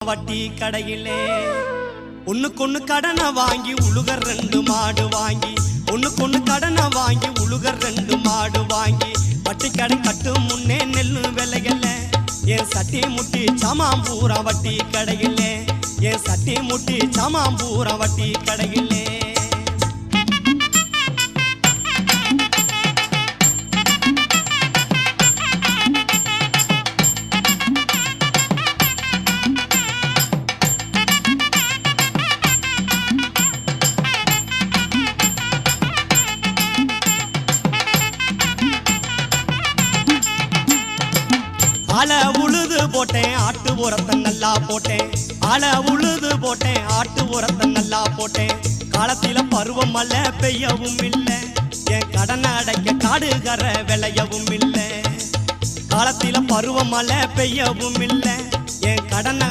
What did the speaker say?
வட்டி கடையிலே ஒண்ணுக்கொண்ணு கடனை வாங்கி உழுகர் 2 மாடு வாங்கி ஒண்ணுக்கொண்ணு கடனை வாங்கி உழுகர் 2 மாடு வாங்கி வட்டி கடை கட்டும் முன்னே நெல்லு விலையில என் சட்டி முட்டி சாமாம்பூரா வட்டி கடையிலே என் சட்டி முட்டி சாமாம்பூரா வட்டி கடையிலே ஆள உழுது போட்டேன் ஆட்டு உரத்தை நல்லா போட்டேன் ஆள உழுது போட்டேன் ஆட்டு உரத்தை நல்லா போட்டேன் காலத்தில பருவம் மழை பெய்யவும் இல்லை என் கடனை அடைக்க காடுகர விளையவும் இல்லை காலத்தில பருவம் மழை பெய்யவும் இல்லை என் கடனை